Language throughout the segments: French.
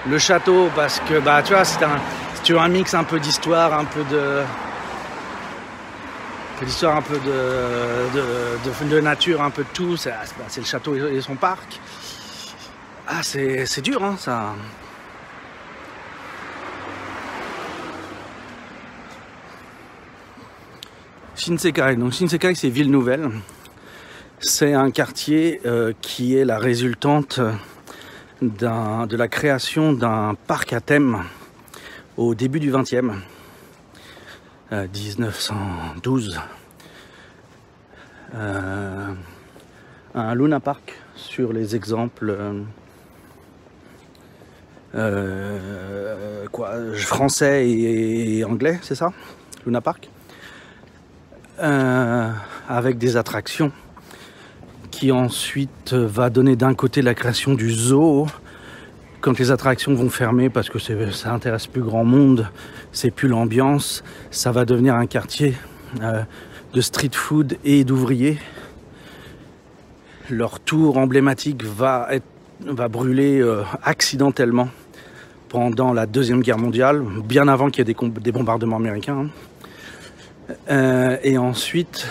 Le château, parce que bah tu vois, c'est un mix un peu d'histoire, un peu d'histoire, un peu de nature, un peu de tout. C'est le château et son parc. Ah, c'est dur, hein, ça. Shinsekai. Donc Shinsekai, c'est Ville Nouvelle. C'est un quartier qui est la résultante de la création d'un parc à thème au début du 20e, 1912. Un Luna Park sur les exemples français et anglais, c'est ça, Luna Park, avec des attractions qui ensuite va donner d'un côté la création du zoo. Quand les attractions vont fermer parce que ça intéresse plus grand monde, c'est plus l'ambiance, ça va devenir un quartier de street food et d'ouvriers. Leur tour emblématique va brûler accidentellement pendant la Deuxième Guerre mondiale, bien avant qu'il y ait des bombardements américains. Et ensuite,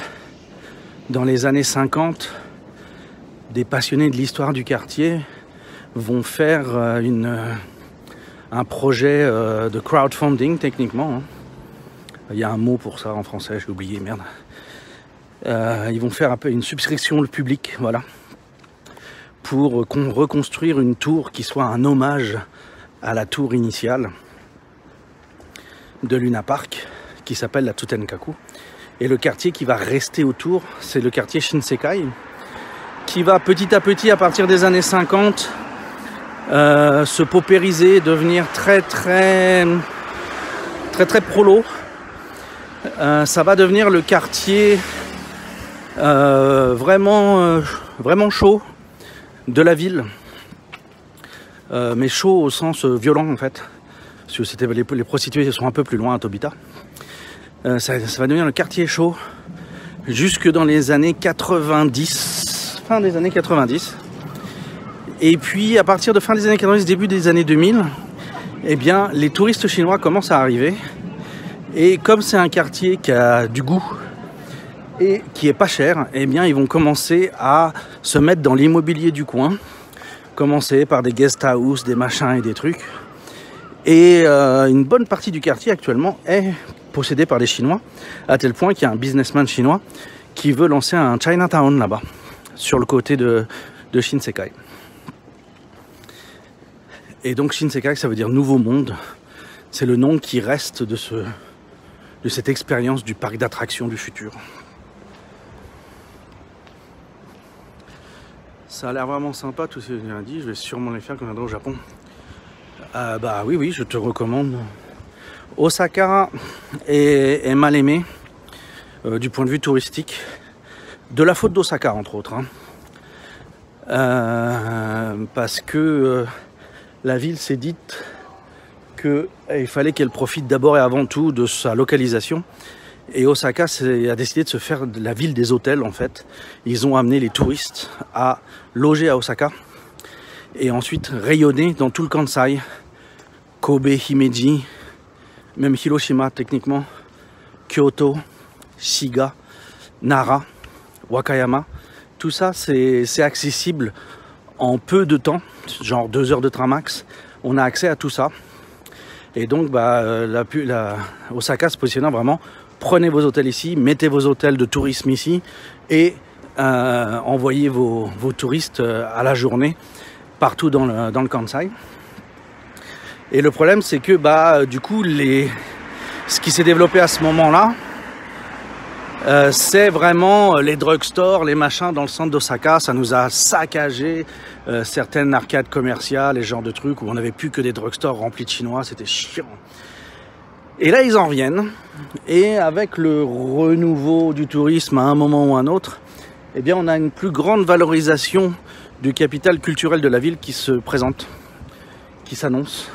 dans les années 50, des passionnés de l'histoire du quartier vont faire un projet de crowdfunding, techniquement. Il y a un mot pour ça en français, j'ai oublié, merde. Ils vont faire un peu une subscription publique, voilà, pour reconstruire une tour qui soit un hommage à la tour initiale de Luna Park, qui s'appelle la Tutankhaku. Et le quartier qui va rester autour, c'est le quartier Shinsekai, qui va petit à petit, à partir des années 50, se paupériser, devenir très prolo. Ça va devenir le quartier vraiment chaud de la ville, mais chaud au sens violent en fait, parce que les prostituées sont un peu plus loin à Tobita. Ça va devenir le quartier chaud jusque dans les années 90, fin des années 90. Et puis à partir de fin des années 90, début des années 2000, eh bien les touristes chinois commencent à arriver. Et comme c'est un quartier qui a du goût et qui est pas cher, eh bien ils vont commencer à se mettre dans l'immobilier du coin, commencer par des guest house, des machins et des trucs. Et une bonne partie du quartier actuellement est possédée par des Chinois, à tel point qu'il y a un businessman chinois qui veut lancer un Chinatown là-bas, sur le côté de Shinsekai. Et donc Shinsekai, ça veut dire nouveau monde. C'est le nom qui reste de cette expérience du parc d'attractions du futur. Ça a l'air vraiment sympa tout ce que j'ai dit. Je vais sûrement les faire quand je viendrai au Japon. Bah oui, je te recommande. Osaka est mal aimé du point de vue touristique, de la faute d'Osaka entre autres, parce que la ville s'est dite qu'il fallait qu'elle profite d'abord et avant tout de sa localisation. Et Osaka a décidé de se faire de la ville des hôtels en fait. Ils ont amené les touristes à loger à Osaka et ensuite rayonner dans tout le Kansai, Kobe, Himeji, même Hiroshima techniquement, Kyoto, Shiga, Nara, Wakayama. Tout ça c'est accessible en peu de temps, genre 2 heures de train max. On a accès à tout ça. Et donc Osaka se positionnant vraiment, prenez vos hôtels ici, mettez vos hôtels de tourisme ici et envoyez vos touristes à la journée partout dans le Kansai. Et le problème c'est que du coup ce qui s'est développé à ce moment-là, c'est vraiment les drugstores, les machins dans le centre d'Osaka. Ça nous a saccagé certaines arcades commerciales et ce genre de trucs où on n'avait plus que des drugstores remplis de Chinois, c'était chiant. Et là ils en reviennent, et avec le renouveau du tourisme à un moment ou un autre, eh bien on a une plus grande valorisation du capital culturel de la ville qui se présente, qui s'annonce.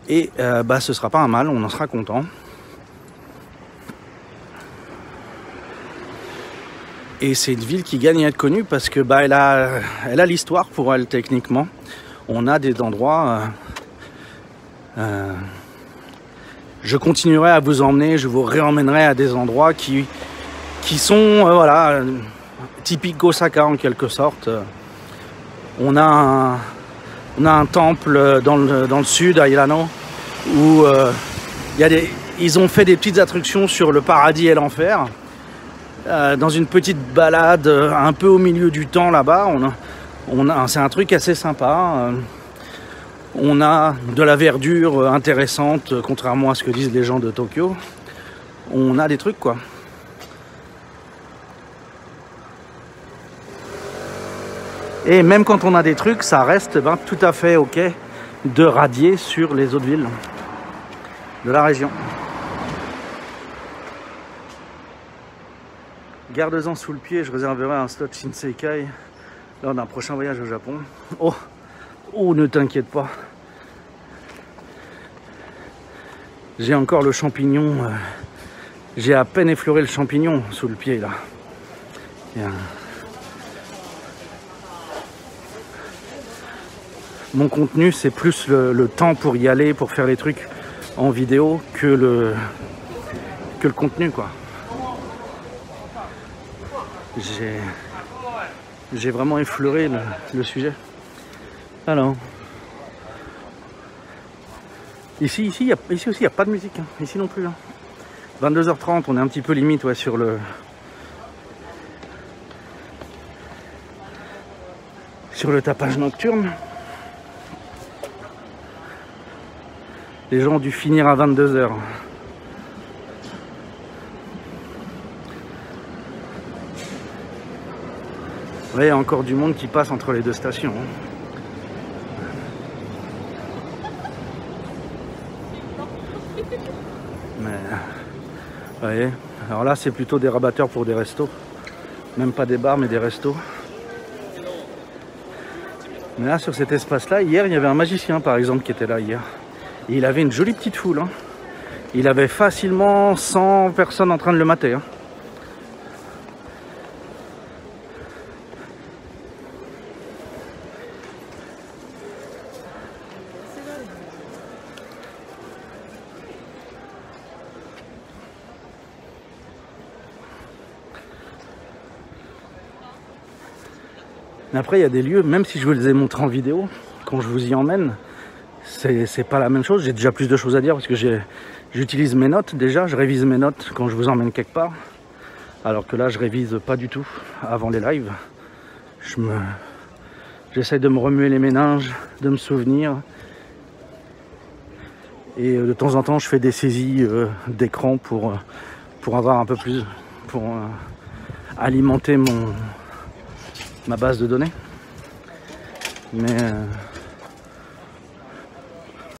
Et ce sera pas un mal, on en sera content. Et c'est une ville qui gagne à être connue parce que bah, elle a l'histoire pour elle techniquement. On a des endroits... je continuerai à vous emmener, je vous réemmènerai à des endroits qui sont voilà, typiques Osaka en quelque sorte. On a un temple dans le sud, à Ilano, où ils ont fait des petites attractions sur le paradis et l'enfer. Dans une petite balade un peu au milieu du temps là-bas, c'est un truc assez sympa. On a de la verdure intéressante, contrairement à ce que disent les gens de Tokyo. On a des trucs quoi. Et même quand on a des trucs, ça reste tout à fait ok de radier sur les autres villes de la région. Garde-en sous le pied, je réserverai un slot Shinsekai lors d'un prochain voyage au Japon. Oh, ne t'inquiète pas. J'ai encore le champignon. J'ai à peine effleuré le champignon sous le pied là. Mon contenu, c'est plus le temps pour y aller, pour faire les trucs en vidéo que le contenu quoi. J'ai vraiment effleuré le sujet. Alors, ici aussi, il n'y a pas de musique. Hein. Ici non plus. Hein. 22h30, on est un petit peu limite ouais, sur le tapage nocturne. Les gens ont dû finir à 22h. Ouais, il y a encore du monde qui passe entre les deux stations. Mais, vous voyez, alors là, c'est plutôt des rabatteurs pour des restos. Même pas des bars, mais des restos. Mais là, sur cet espace-là, hier, il y avait un magicien, par exemple, qui était là hier. Et il avait une jolie petite foule. Hein. Il avait facilement 100 personnes en train de le mater. Hein. Mais après, il y a des lieux, même si je vous les ai montrés en vidéo, quand je vous y emmène, c'est pas la même chose. J'ai déjà plus de choses à dire parce que j'utilise mes notes déjà, je révise mes notes quand je vous emmène quelque part. Alors que là, je révise pas du tout avant les lives. J'essaie de me remuer les méninges, de me souvenir. Et de temps en temps, je fais des saisies d'écran pour avoir un peu plus, pour alimenter ma base de données. Mais